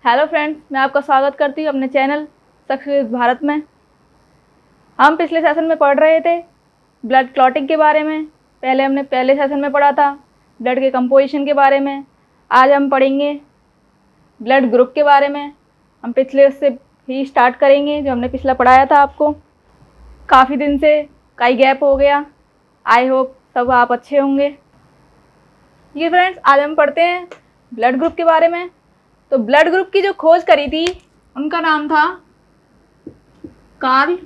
Hello friends, मैं आपका स्वागत करती हूँ अपने चैनल सक्सेस भारत में। हम पिछले सेशन में पढ़ रहे थे ब्लड क्लॉटिंग के बारे में। पहले हमने पहले सेशन में पढ़ा था ब्लड के कंपोजिशन के बारे में। आज हम पढ़ेंगे ब्लड ग्रुप के बारे में। हम पिछले से ही स्टार्ट करेंगे जो हमने पिछला पढ़ाया था आपको। काफ़ी दिन से कई गैप हो गया। आई होप सब आप अच्छे होंगे। ये फ्रेंड्स, आज हम पढ़ते हैं ब्लड ग्रुप के बारे में। तो ब्लड ग्रुप की जो खोज करी थी उनका नाम था कार्ल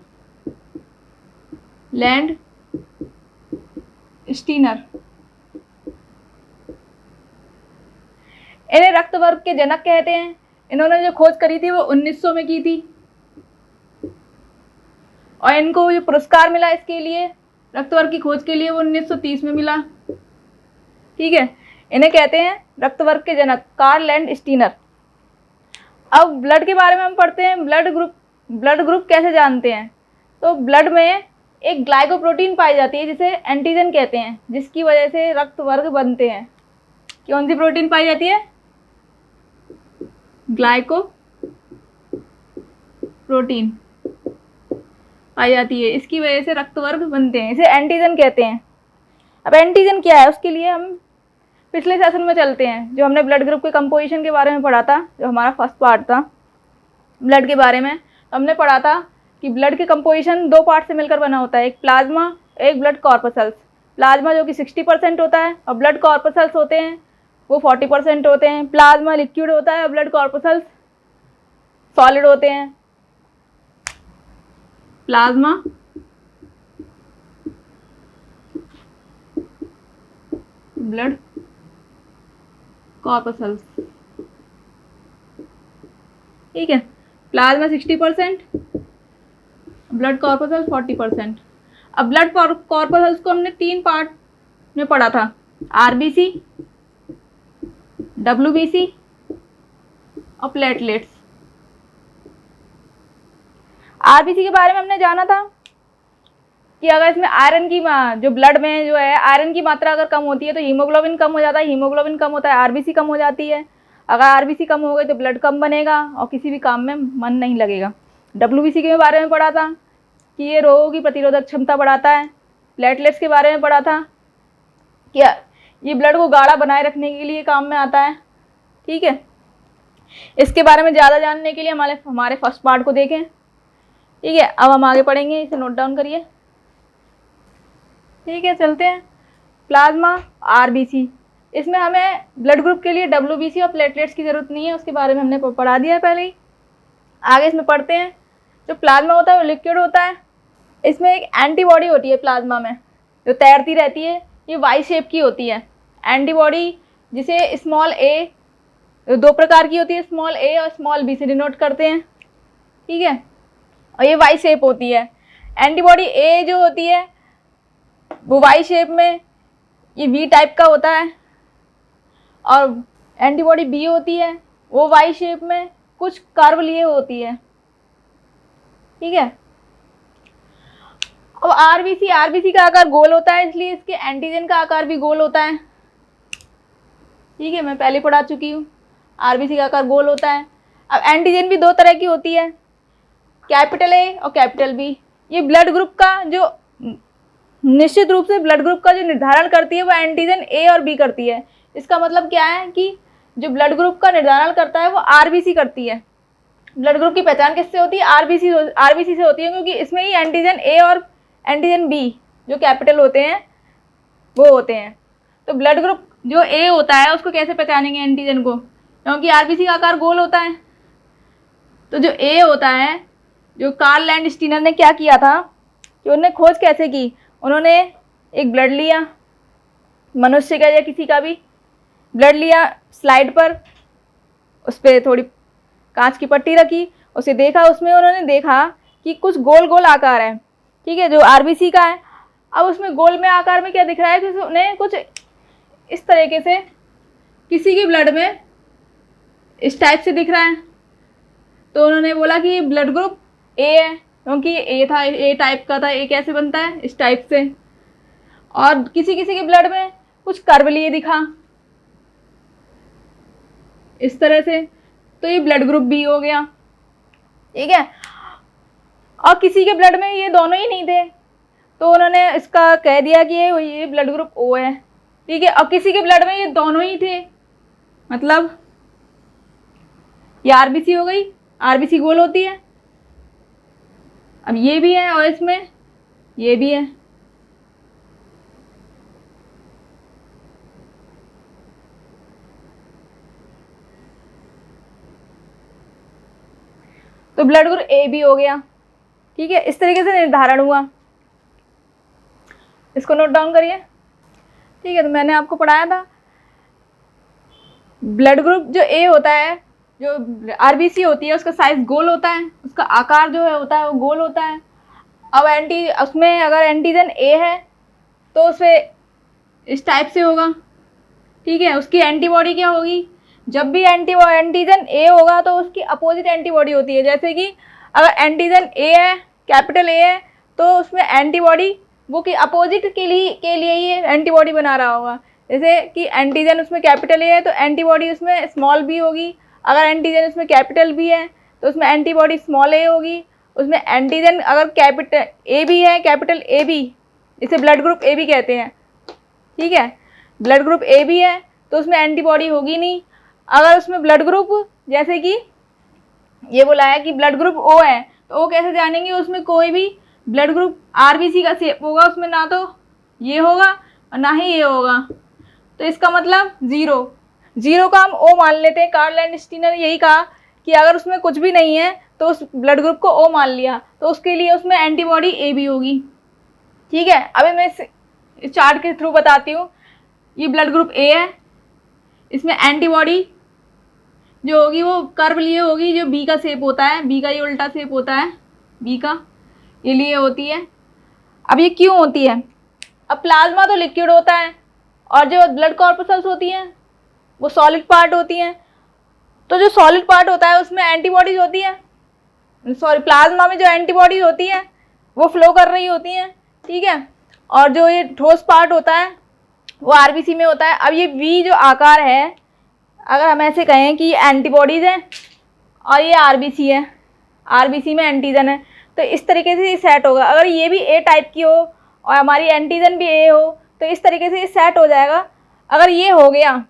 लैंड स्टीनर। इन्हें रक्त वर्ग के जनक कहते हैं। इन्होंने जो खोज करी थी वो 1900 में की थी और इनको जो पुरस्कार मिला इसके लिए रक्त वर्ग की खोज के लिए वो 1930 में मिला। ठीक है, इन्हें कहते हैं रक्त वर्ग के जनक कार्ल लैंड स्टीनर। अब ब्लड के बारे में हम पढ़ते हैं। ब्लड ग्रुप कैसे जानते हैं? तो ब्लड में एक ग्लाइकोप्रोटीन पाई जाती है जिसे एंटीजन कहते हैं, जिसकी वजह से रक्त वर्ग बनते हैं। कौन सी प्रोटीन पाई जाती है? ग्लाइकोप्रोटीन पाई जाती है, इसकी वजह से रक्त वर्ग बनते हैं। इसे एंटीजन कहते हैं। अब एंटीजन क्या है उसके लिए हम पिछले सेशन में चलते हैं, जो हमने ब्लड ग्रुप के कंपोजिशन के बारे में पढ़ा था, जो हमारा फर्स्ट पार्ट था ब्लड के बारे में। हमने पढ़ा था कि ब्लड के कंपोजिशन दो पार्ट से मिलकर बना होता है, एक प्लाज्मा, एक ब्लड कॉर्पसल्स। प्लाज्मा जो कि 60% होता है और ब्लड कॉर्पसल्स होते हैं वो 40% होते हैं। प्लाज्मा लिक्विड होता है और ब्लड कॉर्पसल्स सॉलिड होते हैं। प्लाज्मा ब्लड कॉर्पसल्स, ठीक है। Plasma 60%, blood corpuscles 40%। अब ब्लड कॉर्पसल्स को हमने 3 पार्ट में पढ़ा था, आरबीसी, डब्ल्यूबीसी और प्लेटलेट्स। आरबीसी के बारे में हमने जाना था कि अगर इसमें आयरन की जो ब्लड में जो है आयरन की मात्रा अगर कम होती है तो हीमोग्लोबिन कम हो जाता है। हीमोग्लोबिन कम होता है, आरबीसी कम हो जाती है। अगर आरबीसी कम हो गई तो ब्लड कम बनेगा और किसी भी काम में मन नहीं लगेगा। डब्ल्यूबीसी के बारे में पढ़ा था कि ये रोगों की प्रतिरोधक क्षमता बढ़ाता है। प्लेटलेट्स के बारे में पढ़ा था कि ये ब्लड को गाढ़ा बनाए रखने के लिए काम में आता है। ठीक है, इसके बारे में ज़्यादा जानने के लिए हमारे फर्स्ट पार्ट को देखें। ठीक है, अब हम आगे पढ़ेंगे, इसे नोट डाउन करिए। ठीक है, चलते हैं। प्लाज्मा, आरबीसी, इसमें हमें ब्लड ग्रुप के लिए डब्ल्यूबीसी और प्लेटलेट्स की ज़रूरत नहीं है, उसके बारे में हमने पढ़ा दिया है पहले ही। आगे इसमें पढ़ते हैं। जो प्लाज्मा होता है वो लिक्विड होता है। इसमें एक एंटीबॉडी होती है प्लाज्मा में जो तैरती रहती है, ये वाई शेप की होती है। एंटीबॉडी जिसे स्मॉल ए, 2 प्रकार की होती है, स्मॉल ए और स्मॉल बी से डिनोट करते हैं। ठीक है, और ये वाई शेप होती है। एंटीबॉडी ए जो होती है वो वाई शेप में, ये वी टाइप का होता है, और एंटीबॉडी बी होती है वो वाई शेप में कुछ कर्व लिए होती है। ठीक है, अब आरबीसी का आकार गोल होता है, इसलिए इसके एंटीजन का आकार भी गोल होता है। ठीक है, मैं पहले पढ़ा चुकी हूँ, आरबीसी का आकार गोल होता है। अब एंटीजन भी 2 तरह की होती है, कैपिटल ए और कैपिटल बी। ये ब्लड ग्रुप का जो निश्चित रूप से ब्लड ग्रुप का जो निर्धारण करती है वो एंटीजन ए और बी करती है। इसका मतलब क्या है कि जो ब्लड ग्रुप का निर्धारण करता है वो आरबीसी करती है। ब्लड ग्रुप की पहचान किससे होती है? आरबीसी से होती है, क्योंकि इसमें ही एंटीजन ए और एंटीजन बी जो कैपिटल होते हैं वो होते हैं। तो ब्लड ग्रुप जो ए होता है उसको कैसे पहचानेंगे एंटीजन को? क्योंकि आरबीसी का आकार गोल होता है। तो जो ए होता है, जो कार्ल लैंड स्टीनर ने क्या किया था कि उन्होंने खोज कैसे की? उन्होंने एक ब्लड लिया, मनुष्य का या किसी का भी ब्लड लिया, स्लाइड पर उस पर थोड़ी कांच की पट्टी रखी, उसे देखा, उसमें उन्होंने देखा कि कुछ गोल गोल आकार है। ठीक है, जो आरबीसी का है। अब उसमें गोल में आकार में क्या दिख रहा है कि उन्हें कुछ इस तरीके से किसी की ब्लड में इस टाइप से दिख रहा है। तो उन्होंने बोला कि ब्लड ग्रुप ए है, क्योंकि ए था, ए टाइप का था। ए कैसे बनता है? इस टाइप से। और किसी किसी के ब्लड में कुछ कर्व लिए दिखा इस तरह से। तो तो ये ब्लड ग्रुप बी हो गया। ठीक है, और किसी के ब्लड में ये दोनों ही नहीं थे तो उन्होंने इसका कह दिया कि ये ब्लड ग्रुप ओ है। ठीक है, और किसी के ब्लड में ये दोनों ही थे, मतलब ये आरबीसी हो गई, आरबीसी गोल होती है। अब ये भी है और इसमें ये भी है। तो ब्लड ग्रुप ए बी हो गया। ठीक है, इस तरीके से निर्धारण हुआ, इसको नोट डाउन करिए। ठीक है, तो मैंने आपको पढ़ाया था ब्लड ग्रुप जो ए होता है, जो आरबीसी होती है, उसका साइज गोल होता है, उसका आकार जो है होता है वो गोल होता है। अब उसमें अगर एंटीजन ए है तो उसे इस टाइप से होगा। ठीक है, उसकी एंटीबॉडी क्या होगी, जब भी एंटीजन ए होगा तो उसकी अपोजिट एंटीबॉडी होती है। जैसे कि अगर एंटीजन ए है, कैपिटल ए है, तो उसमें एंटीबॉडी वो कि अपोजिट के लिए ही एंटीबॉडी बना रहा होगा। जैसे कि एंटीजन उसमें कैपिटल ए है तो एंटीबॉडी उसमें स्मॉल बी होगी। अगर एंटीजन उसमें कैपिटल बी है तो उसमें एंटीबॉडी स्मॉल ए होगी। उसमें एंटीजन अगर कैपिटल ए बी है, कैपिटल ए बी, इसे ब्लड ग्रुप ए बी कहते हैं। ठीक है, ब्लड ग्रुप ए बी है तो उसमें एंटीबॉडी होगी नहीं। अगर उसमें ब्लड ग्रुप, जैसे कि ये बोला है कि ब्लड ग्रुप ओ है, तो वो कैसे जानेंगे, उसमें कोई भी ब्लड ग्रुप आरबीसी का शेप होगा, उसमें ना तो ये होगा और ना ही ये होगा, तो इसका मतलब जीरो का हम ओ मान लेते हैं। कार्ल लैंडस्टीन ने यही कहा कि अगर उसमें कुछ भी नहीं है तो उस ब्लड ग्रुप को ओ मान लिया तो उसके लिए उसमें एंटीबॉडी ए बी होगी। ठीक है, अभी मैं इस चार्ट के थ्रू बताती हूँ। ये ब्लड ग्रुप ए है, इसमें एंटीबॉडी जो होगी वो कर्व लिए होगी, जो बी का शेप होता है, बी का ये उल्टा शेप होता है, बी का ये लिए होती है। अब ये क्यों होती है, अब प्लाज्मा तो लिक्विड होता है और जो ब्लड कॉर्पसल्स होती हैं वो सॉलिड पार्ट होती हैं। तो जो सॉलिड पार्ट होता है उसमें एंटीबॉडीज होती है, सॉरी प्लाज्मा में जो एंटीबॉडीज होती है वो फ्लो कर रही होती हैं। ठीक है, और जो ये ठोस पार्ट होता है वो आरबीसी में होता है। अब ये वी जो आकार है, अगर हम ऐसे कहें कि ये एंटीबॉडीज है और ये आरबीसी है, आरबीसी में एंटीजन है, तो इस तरीके से ये सेट होगा। अगर ये भी ए टाइप की हो और हमारी एंटीजन भी ए हो तो इस तरीके से ये सेट हो जाएगा। अगर ये हो गया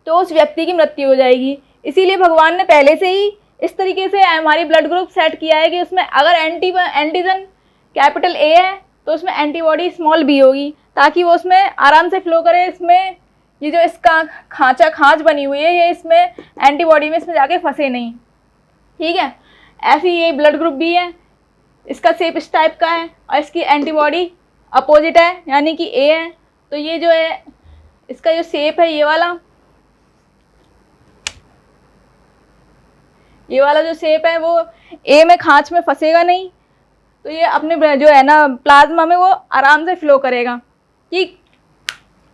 तो उस व्यक्ति की मृत्यु हो जाएगी। इसीलिए भगवान ने पहले से ही इस तरीके से हमारी ब्लड ग्रुप सेट किया है कि उसमें अगर एंटीजन कैपिटल ए है तो उसमें एंटीबॉडी स्मॉल बी होगी, ताकि वो उसमें आराम से फ्लो करे। इसमें ये जो इसका खांच बनी हुई है, ये इसमें एंटीबॉडी में इसमें जाके फंसे नहीं। ठीक है, ऐसे ही ये ब्लड ग्रुप बी है, इसका शेप इस टाइप का है और इसकी एंटीबॉडी अपोजिट है, यानी कि ए है। तो ये जो है इसका जो शेप है, ये वाला जो शेप है वो ए में खांच में फंसेगा नहीं, तो ये अपने जो है ना प्लाज्मा में वो आराम से फ्लो करेगा। ठीक,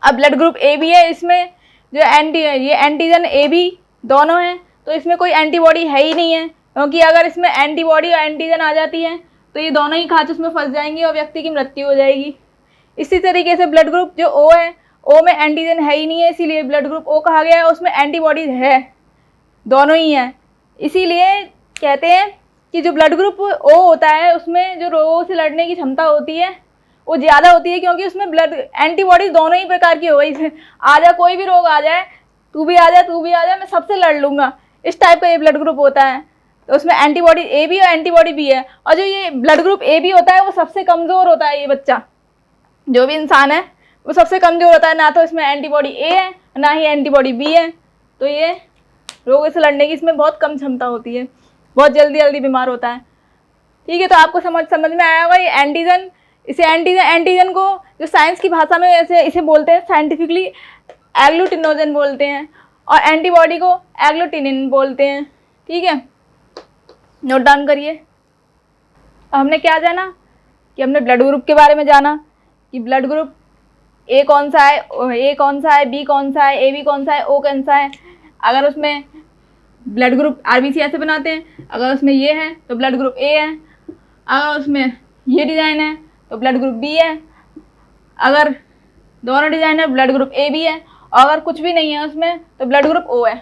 अब ब्लड ग्रुप ए बी है, इसमें जो ये एंटीजन ए बी दोनों हैं, तो इसमें कोई एंटीबॉडी है ही नहीं है, क्योंकि अगर इसमें एंटीबॉडी और एंटीजन आ जाती है तो ये दोनों ही खांच उसमें फंस जाएंगी और व्यक्ति की मृत्यु हो जाएगी। इसी तरीके से ब्लड ग्रुप जो ओ है, ओ में एंटीजन है ही नहीं है, इसीलिए ब्लड ग्रुप ओ कहा गया है। उसमें एंटीबॉडीज है, दोनों ही हैं। इसीलिए कहते हैं कि जो ब्लड ग्रुप ओ होता है उसमें जो रोगों से लड़ने की क्षमता होती है वो ज़्यादा होती है, क्योंकि उसमें ब्लड एंटीबॉडीज दोनों ही प्रकार की हो गई। आ जाए कोई भी रोग आ जाए, तू भी आ जाए, मैं सबसे लड़ लूँगा, इस टाइप का ये ब्लड ग्रुप होता है। तो उसमें एंटीबॉडी ए बी और एंटीबॉडी बी है। और जो ये ब्लड ग्रुप ए बी होता है वो सबसे कमज़ोर होता है। ये बच्चा जो भी इंसान है वो सबसे कमज़ोर होता है, ना तो इसमें एंटीबॉडी ए है ना ही एंटीबॉडी बी है, तो ये रोगों से लड़ने की इसमें बहुत कम क्षमता होती है, बहुत जल्दी बीमार होता है। ठीक है, तो आपको समझ में आया होगा ये एंटीजन। इसे एंटीजन को जो साइंस की भाषा में इसे बोलते हैं, साइंटिफिकली एग्लूटिनोजन बोलते हैं, और एंटीबॉडी को एग्लूटिनिन बोलते हैं। ठीक है, नोट डाउन करिए। हमने क्या जाना कि हमने ब्लड ग्रुप के बारे में जाना कि ब्लड ग्रुप ए कौन सा है, बी कौन सा है, ए बी कौन सा है, ओ कौन सा है। अगर उसमें ब्लड ग्रुप आरबीसी ऐसे बनाते हैं, अगर उसमें ये है तो ब्लड ग्रुप ए है, अगर उसमें ये डिज़ाइन है तो ब्लड ग्रुप बी है, अगर दोनों डिज़ाइन है ब्लड ग्रुप ए बी है, और अगर कुछ भी नहीं है उसमें तो ब्लड ग्रुप ओ है।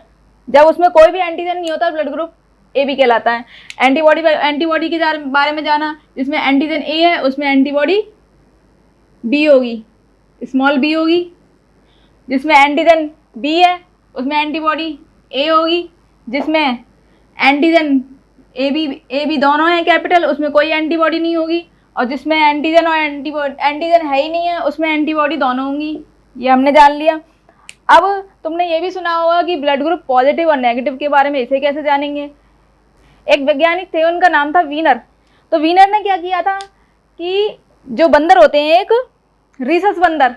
जब उसमें कोई भी एंटीजन नहीं होता ब्लड ग्रुप ए बी कहलाता है। एंटीबॉडी के बारे में जाना, जिसमें एंटीजन ए है उसमें एंटीबॉडी बी होगी, स्मॉल बी होगी। जिसमें एंटीजन बी है उसमें एंटीबॉडी ए होगी। जिसमें एंटीजन ए बी दोनों हैं कैपिटल, उसमें कोई एंटीबॉडी नहीं होगी। और जिसमें एंटीजन और एंटीजन है ही नहीं है उसमें एंटीबॉडी दोनों होंगी। ये हमने जान लिया। अब तुमने ये भी सुना होगा कि ब्लड ग्रुप पॉजिटिव और नेगेटिव के बारे में, इसे कैसे जानेंगे। एक वैज्ञानिक थे, उनका नाम था वीनर। तो वीनर ने क्या किया था कि जो बंदर होते हैं, एक रीसस बंदर,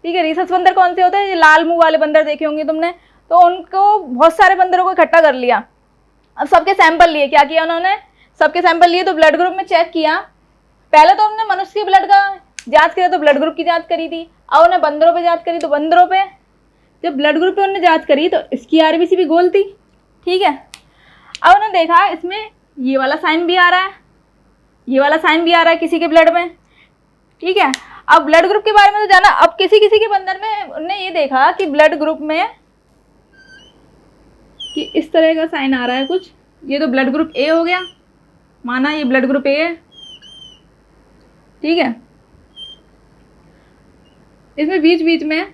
ठीक है, रीसस बंदर कौन से होते हैं, ये लाल मुंह वाले बंदर देखे होंगे तुमने। तो उनको बहुत सारे बंदरों को इकट्ठा कर लिया। अब सबके सैंपल लिए, क्या किया उन्होंने, सबके सैंपल लिए तो ब्लड ग्रुप में चेक किया। पहले तो हमने मनुष्य के ब्लड का जांच करी तो ब्लड ग्रुप की जांच करी थी। अब उन्हें बंदरों पे जांच करी तो बंदरों पे, जब ब्लड ग्रुप पे उन्होंने जांच करी तो इसकी आरबीसी भी गोल थी, ठीक है। अब उन्होंने देखा इसमें ये वाला साइन भी आ रहा है, ये वाला साइन भी आ रहा है किसी के ब्लड में, ठीक है। अब ब्लड ग्रुप के बारे में तो जाना। अब किसी किसी के बंदर में उन्होंने ये देखा कि ब्लड ग्रुप में कि इस तरह का साइन आ रहा है कुछ, ये तो ब्लड ग्रुप ए हो गया, माना ये ब्लड ग्रुप ए है, ठीक है। इसमें बीच बीच में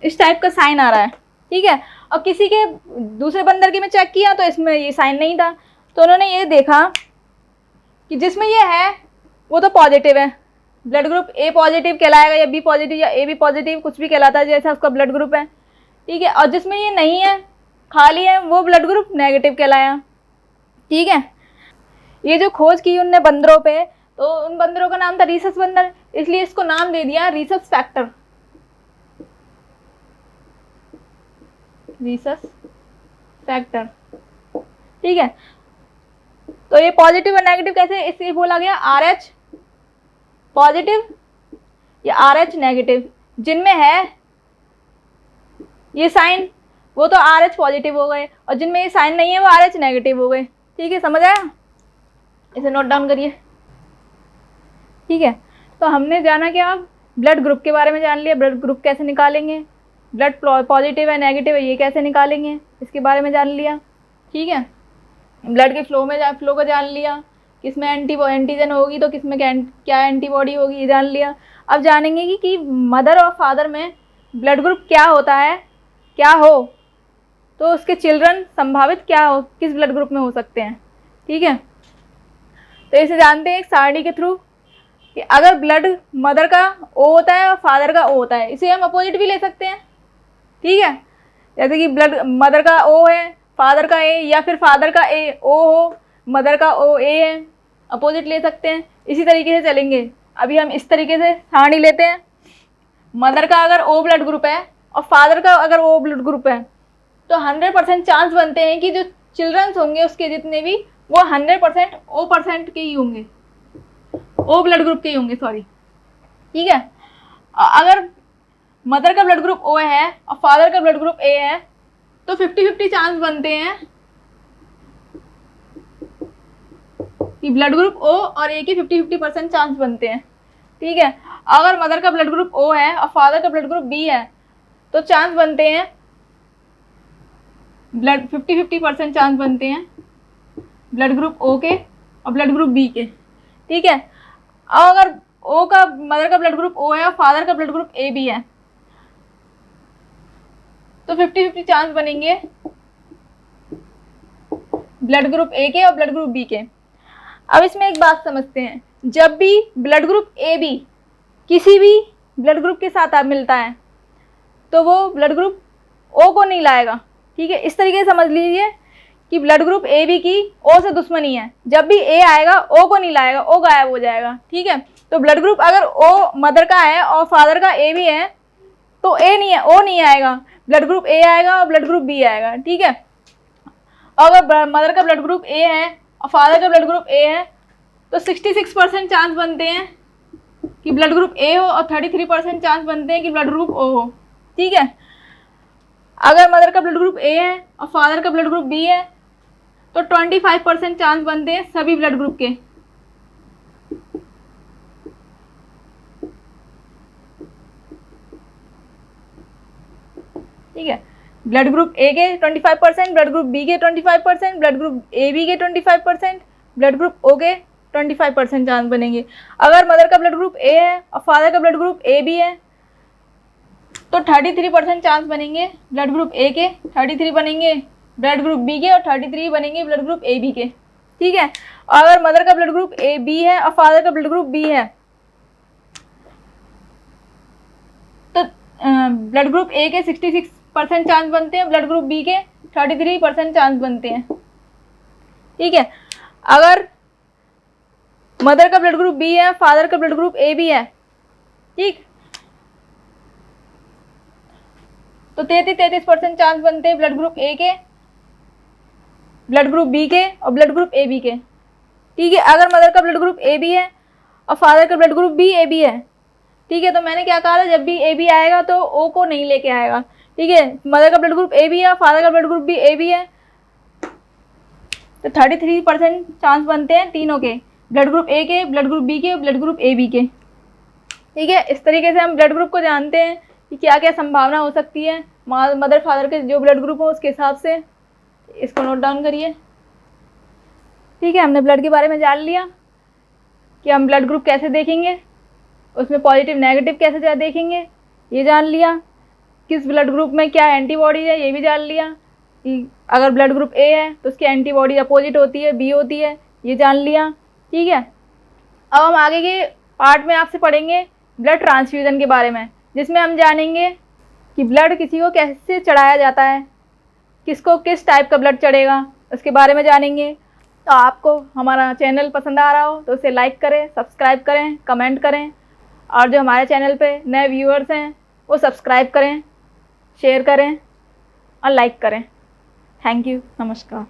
इस टाइप का साइन आ रहा है, ठीक है। और किसी के दूसरे बंदर के में चेक किया तो इसमें ये साइन नहीं था। तो उन्होंने ये देखा कि जिसमें ये है वो तो पॉजिटिव है, ब्लड ग्रुप ए पॉजिटिव कहलाएगा या बी पॉजिटिव या ए बी पॉजिटिव, कुछ भी कहलाता है जैसा उसका ब्लड ग्रुप है, ठीक है। और जिसमें ये नहीं है, खाली है, वो ब्लड ग्रुप नेगेटिव कहलाया, ठीक है। ये जो खोज की उनने बंदरों पे, तो उन बंदरों का नाम था रीसस बंदर, इसलिए इसको नाम दे दिया रीसस फैक्टर, रीसस फैक्टर, ठीक है। तो ये पॉजिटिव और नेगेटिव कैसे इसलिए बोला गया, RH पॉजिटिव या RH नेगेटिव, जिनमें है ये साइन वो तो RH पॉजिटिव हो गए, और जिनमें ये साइन नहीं है वो RH नेगेटिव हो गए, ठीक है। समझ आया, इसे नोट डाउन करिए, ठीक है। तो हमने जाना क्या, अब ब्लड ग्रुप के बारे में जान लिया, ब्लड ग्रुप कैसे निकालेंगे, ब्लड पॉजिटिव है नेगेटिव है ये कैसे निकालेंगे, इसके बारे में जान लिया, ठीक है। ब्लड के फ्लो को जान लिया, किसमें एंटीजन होगी तो किसमें क्या एंटीबॉडी होगी, ये जान लिया। अब जानेंगे कि मदर और फादर में ब्लड ग्रुप क्या होता है, क्या हो तो उसके चिल्ड्रन संभावित क्या हो, किस ब्लड ग्रुप में हो सकते हैं, ठीक है। तो इसे जानते हैं एक सारणी के थ्रू कि अगर ब्लड मदर का O होता है और फादर का O होता है, इसे हम अपोजिट भी ले सकते हैं, ठीक है। जैसे कि ब्लड मदर का O है फादर का A, या फिर फादर का A O हो मदर का O A है, अपोजिट ले सकते हैं। इसी तरीके से चलेंगे। अभी हम इस तरीके से सारणी लेते हैं, मदर का अगर O ब्लड ग्रुप है और फादर का अगर O ब्लड ग्रुप है तो 100% चांस बनते हैं कि जो चिल्ड्रंस होंगे उसके जितने भी वो 100% O% के ही होंगे, O ब्लड ग्रुप के ही होंगे, सॉरी, ठीक है। अगर मदर का ब्लड ग्रुप O है और फादर का ब्लड ग्रुप A है तो 50-50 चांस बनते हैं कि ब्लड ग्रुप O और A के 50-50% चांस बनते हैं, ठीक है। अगर मदर का ब्लड ग्रुप O है और फादर का ब्लड ग्रुप B है तो चांस बनते हैं 50-50% चांस बनते हैं ब्लड ग्रुप O के और ब्लड ग्रुप B के, ठीक है। अगर O का मदर का ब्लड ग्रुप O है और फादर का ब्लड ग्रुप AB है तो 50-50 चांस बनेंगे ब्लड ग्रुप A के और ब्लड ग्रुप B के। अब इसमें एक बात समझते हैं, जब भी ब्लड ग्रुप AB किसी भी ब्लड ग्रुप के साथ मिलता है तो वो ब्लड ग्रुप O को नहीं लाएगा, ठीक है। इस तरीके से समझ लीजिए कि ब्लड ग्रुप AB की O से दुश्मनी है, जब भी A आएगा O को नहीं लाएगा, O गायब हो जाएगा, ठीक है। तो ब्लड ग्रुप अगर O मदर का है और फादर का AB है तो A नहीं है, O नहीं आएगा, ब्लड ग्रुप A आएगा और ब्लड ग्रुप B आएगा, ठीक है। अगर मदर का ब्लड ग्रुप A है और फादर का ब्लड ग्रुप A है तो 66% चांस बनते हैं कि ब्लड ग्रुप A हो और 33% चांस बनते हैं कि ब्लड ग्रुप O हो, ठीक है। अगर मदर का ब्लड ग्रुप ए है और फादर का ब्लड ग्रुप बी है तो 25% चांस बनते हैं सभी ब्लड ग्रुप के। ठीक है, ब्लड ग्रुप ए के 25%, ब्लड ग्रुप बी के 25%, ब्लड ग्रुप ए बी के 25%, ब्लड ग्रुप ओ के 25% चांस बनेंगे। अगर मदर का ब्लड ग्रुप ए है और फादर का ब्लड ग्रुप ए बी है तो 33% चांस बनेंगे ब्लड ग्रुप ए के, 33 बनेंगे ब्लड ग्रुप बी के और 33 बनेंगे ब्लड ग्रुप ए बी के। ठीक है, अगर मदर का ब्लड ग्रुप ए बी है और फादर का ब्लड ग्रुप बी है तो ब्लड ग्रुप ए के 66% चांस बनते हैं, ब्लड ग्रुप बी के 33% चांस बनते हैं। ठीक है, अगर मदर का ब्लड ग्रुप बी है, फादर का ब्लड ग्रुप ए बी है, ठीक, तो 33% चांस बनते हैं ब्लड ग्रुप ए के, ब्लड ग्रुप बी के और ब्लड ग्रुप ए बी के। ठीक है, अगर मदर का ब्लड ग्रुप ए बी है और फादर का blood group B A B है, ठीक है, तो मैंने क्या कहा था, जब भी ए बी आएगा तो ओ को नहीं लेके आएगा। ठीक है, मदर का ब्लड ग्रुप ए बी है, फादर का ब्लड ग्रुप भी ए बी है, तो 33% चांस बनते हैं तीनों के, ब्लड ग्रुप ए के, ब्लड ग्रुप बी के, ब्लड ग्रुप ए बी के। ठीक है, इस तरीके से हम ब्लड ग्रुप को जानते हैं कि क्या क्या संभावना हो सकती है मदर फादर के जो ब्लड ग्रुप हो उसके हिसाब से। इसको नोट डाउन करिए। ठीक है, हमने ब्लड के बारे में जान लिया कि हम ब्लड ग्रुप कैसे देखेंगे, उसमें पॉजिटिव नेगेटिव कैसे देखेंगे ये जान लिया, किस ब्लड ग्रुप में क्या एंटीबॉडी है ये भी जान लिया, कि अगर ब्लड ग्रुप ए है तो उसकी एंटीबॉडी अपोजिट होती है, बी होती है, ये जान लिया। ठीक है, अब हम आगे के पार्ट में आपसे पढ़ेंगे ब्लड ट्रांसफ्यूज़न के बारे में, जिसमें हम जानेंगे कि ब्लड किसी को कैसे चढ़ाया जाता है, किसको किस टाइप का ब्लड चढ़ेगा, उसके बारे में जानेंगे। तो आपको हमारा चैनल पसंद आ रहा हो तो उसे लाइक करें, सब्सक्राइब करें, कमेंट करें, और जो हमारे चैनल पे नए व्यूअर्स हैं वो सब्सक्राइब करें, शेयर करें और लाइक करें। थैंक यू, नमस्कार।